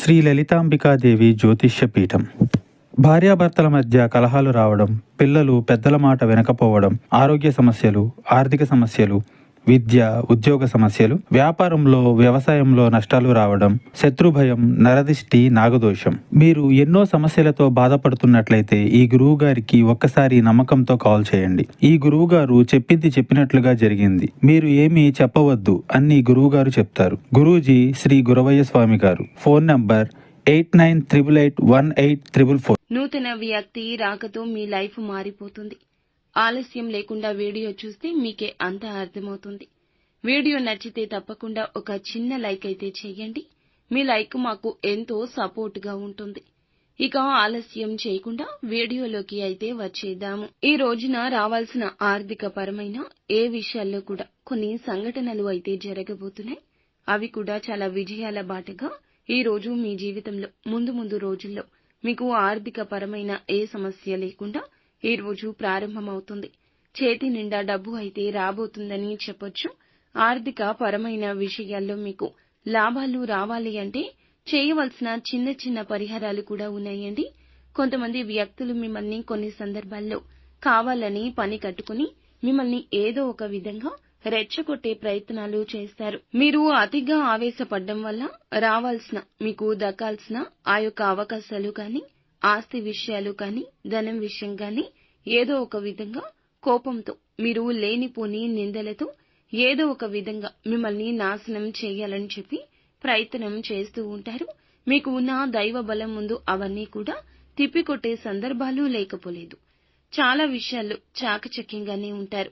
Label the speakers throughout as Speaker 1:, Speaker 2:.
Speaker 1: శ్రీ లలితాంబికాదేవి జ్యోతిష్య పీఠం. భార్యాభర్తల మధ్య కలహాలు రావడం, పిల్లలు పెద్దల మాట వినకపోవడం, ఆరోగ్య సమస్యలు, ఆర్థిక సమస్యలు, విద్య, ఉద్యోగ సమస్యలు, వ్యాపారంలో, వ్యవసాయంలో నష్టాలు రావడం, శత్రుభయం, నరదిష్టి, నాగదోషం. మీరు ఎన్నో సమస్యలతో బాధపడుతున్నట్లయితే ఈ గురువు గారికి ఒక్కసారి నమ్మకంతో కాల్ చేయండి. ఈ గురువు గారు చెప్పింది చెప్పినట్లుగా జరిగింది. మీరు ఏమీ చెప్పవద్దు అన్ని గురువు గారు చెప్తారు. గురూజీ శ్రీ గురవయ్య స్వామి గారు. Phone number 89881844.
Speaker 2: నూతన వ్యక్తి రాకతో మీ లైఫ్ మారిపోతుంది. ఆలస్యం లేకుండా వీడియో చూస్తే మీకే అంతా అర్థమవుతుంది. వీడియో నచ్చితే తప్పకుండా ఒక చిన్న లైక్ అయితే చేయండి. మీ లైక్ మాకు ఎంతో సపోర్ట్ గా ఉంటుంది. ఇక ఆలస్యం చేయకుండా వీడియోలోకి అయితే వచ్చేద్దాము. ఈ రోజున రావాల్సిన ఆర్థిక పరమైన ఏ విషయాల్లో కూడా కొన్ని సంఘటనలు అయితే జరగబోతున్నాయి. అవి కూడా చాలా విజయాల బాటగా ఈ రోజు మీ జీవితంలో ముందు రోజుల్లో మీకు ఆర్థిక పరమైన ఏ సమస్య లేకుండా ఈ రోజు ప్రారంభమవుతుంది. చేతి నిండా డబ్బు అయితే రాబోతుందని చెప్పొచ్చు. ఆర్థిక పరమైన విషయాల్లో మీకు లాభాలు రావాలి అంటే చేయవలసిన చిన్న చిన్న పరిహారాలు కూడా ఉన్నాయండి. కొంతమంది వ్యక్తులు మిమ్మల్ని కొన్ని సందర్భాల్లో కావాలని పని కట్టుకుని మిమ్మల్ని ఏదో ఒక విధంగా రెచ్చగొట్టే ప్రయత్నాలు చేస్తారు. మీరు అతిగా ఆవేశపడ్డం వల్ల రావాల్సిన, మీకు దక్కాల్సిన ఆ యొక్క అవకాశాలు కానీ, ఆస్తి విషయాలు కానీ, ధనం విషయం కానీ ఏదో ఒక విధంగా కోపంతో, మీరు లేనిపోని నిందలతో ఏదో ఒక విధంగా మిమ్మల్ని నాశనం చేయాలని చెప్పి ప్రయత్నం చేస్తూ ఉంటారు. మీకు ఉన్న దైవ బలం ముందు అవన్నీ కూడా తిప్పికొట్టే సందర్భాలు లేకపోలేదు. చాలా విషయాల్లో చాకచక్యంగానే ఉంటారు.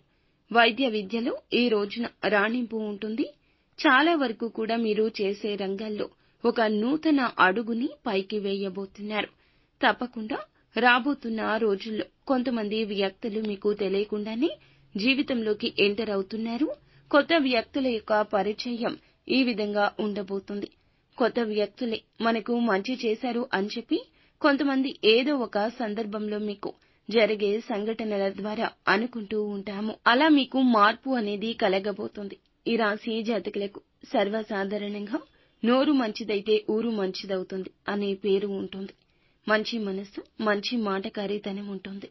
Speaker 2: వైద్య విద్యలో ఈ రోజున రాణింపు ఉంటుంది. చాలా వరకు కూడా మీరు చేసే రంగాల్లో ఒక నూతన అడుగుని పైకి వేయబోతున్నారు. తప్పకుండా రాబోతున్న రోజుల్లో కొంతమంది వ్యక్తులు మీకు తెలియకుండానే జీవితంలోకి ఎంటర్ అవుతున్నారు. కొత్త వ్యక్తుల యొక్క పరిచయం ఈ విధంగా ఉండబోతుంది. కొత్త వ్యక్తులే మనకు మంచి చేశారు అని చెప్పి కొంతమంది ఏదో ఒక సందర్భంలో మీకు జరిగే సంఘటనల ద్వారా అనుకుంటూ ఉంటాము. అలా మీకు మార్పు అనేది కలగబోతుంది. ఈ రాశి జాతకులకు సర్వసాధారణంగా నోరు మంచిదైతే ఊరు మంచిదవుతుంది అనే పేరు ఉంటుంది. మంచి మనస్సు, మంచి మాటకారితనం ఉంటుంది.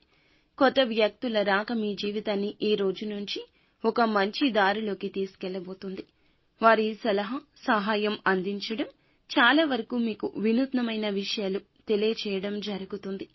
Speaker 2: కొత్త వ్యక్తుల రాక మీ జీవితాన్ని ఈ రోజు నుంచి ఒక మంచి దారిలోకి తీసుకెళ్లబోతుంది. వారి సలహా, సహాయం అందించడం, చాలా వరకు మీకు వినూత్నమైన విషయాలు తెలియచేయడం జరుగుతుంది.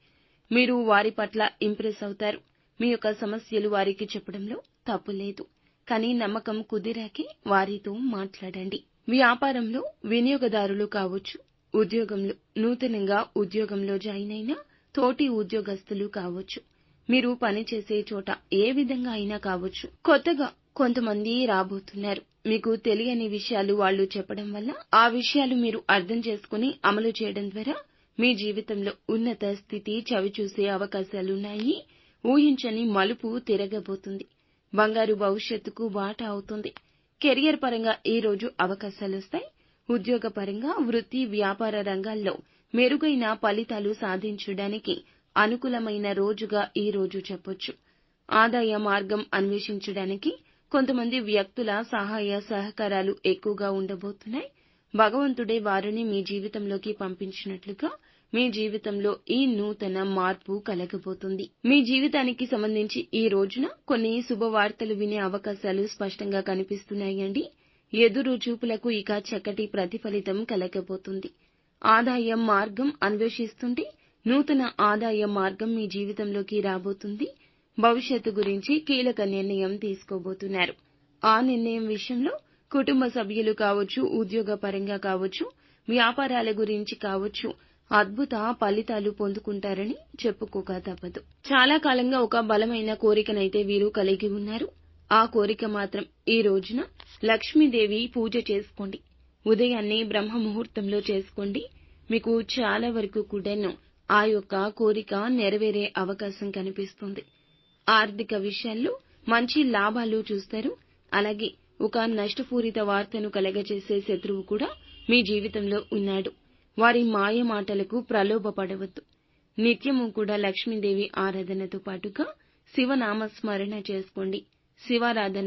Speaker 2: మీరు వారి పట్ల ఇంప్రెస్ అవుతారు. మీ యొక్క సమస్యలు వారికి చెప్పడంలో తప్పు లేదు. కానీ నమ్మకం కుదిరాకే వారితో మాట్లాడండి. వ్యాపారంలో వినియోగదారులు కావచ్చు, ఉద్యోగంలో నూతనంగా ఉద్యోగంలో జాయిన్ అయిన తోటి ఉద్యోగస్తులు కావచ్చు, మీరు పనిచేసే చోట ఏ విధంగా అయినా కావచ్చు, కొత్తగా కొంతమంది రాబోతున్నారు. మీకు తెలియని విషయాలు వాళ్ళు చెప్పడం వల్ల ఆ విషయాలు మీరు అర్థం చేసుకుని అమలు చేయడం ద్వారా మీ జీవితంలో ఉన్నత స్థితి చవిచూసే అవకాశాలున్నాయి. ఊహించని మలుపు తిరగబోతుంది. బంగారు భవిష్యత్తుకు బాట అవుతుంది. కెరియర్ పరంగా ఈ రోజు అవకాశాలొస్తాయి. ఉద్యోగ పరంగా వృత్తి, వ్యాపార రంగాల్లో మెరుగైన ఫలితాలు సాధించడానికి అనుకూలమైన రోజుగా ఈ రోజు చెప్పొచ్చు. ఆదాయ మార్గం అన్వేషించడానికి కొంతమంది వ్యక్తుల సహాయ సహకారాలు ఎక్కువగా ఉండబోతున్నాయి. భగవంతుడే వారిని మీ జీవితంలోకి పంపించినట్లుగా మీ జీవితంలో ఈ నూతన మార్పు కలగబోతుంది. మీ జీవితానికి సంబంధించి ఈ రోజున కొన్ని శుభవార్తలు వినే అవకాశాలు స్పష్టంగా కనిపిస్తున్నాయండి. ఎదురు చూపులకు ఇక చక్కటి ప్రతిఫలితం కలగబోతుంది. ఆదాయం మార్గం అన్వేషిస్తుంటే నూతన ఆదాయ మార్గం మీ జీవితంలోకి రాబోతుంది. భవిష్యత్తు గురించి కీలక నిర్ణయం తీసుకోబోతున్నారు. ఆ నిర్ణయం విషయంలో కుటుంబ సభ్యులు కావచ్చు, ఉద్యోగ పరంగా కావచ్చు, వ్యాపారాల గురించి కావచ్చు, అద్భుత ఫలితాలు పొందుకుంటారని చెప్పుకోక తప్పదు. చాలా కాలంగా ఒక బలమైన కోరికనైతే వీరు కలిగి ఉన్నారు. ఆ కోరిక మాత్రం ఈ రోజున లక్ష్మీదేవి పూజ చేసుకోండి. ఉదయాన్నే బ్రహ్మ ముహూర్తంలో చేసుకోండి. మీకు చాలా వరకు కూడాను ఆ యొక్క కోరిక నెరవేరే అవకాశం కనిపిస్తుంది. ఆర్థిక విషయాల్లో మంచి లాభాలు చూస్తారు. అలాగే ఒక నష్టపూరిత వార్తను కలగజేసే శత్రువు కూడా మీ జీవితంలో ఉన్నాడు. వారి మాయ మాటలకు ప్రలోభపడవద్దు. నిత్యము కూడా లక్ష్మీదేవి ఆరాధనతో పాటుగా శివనామస్మరణ చేసుకోండి. శివారాధన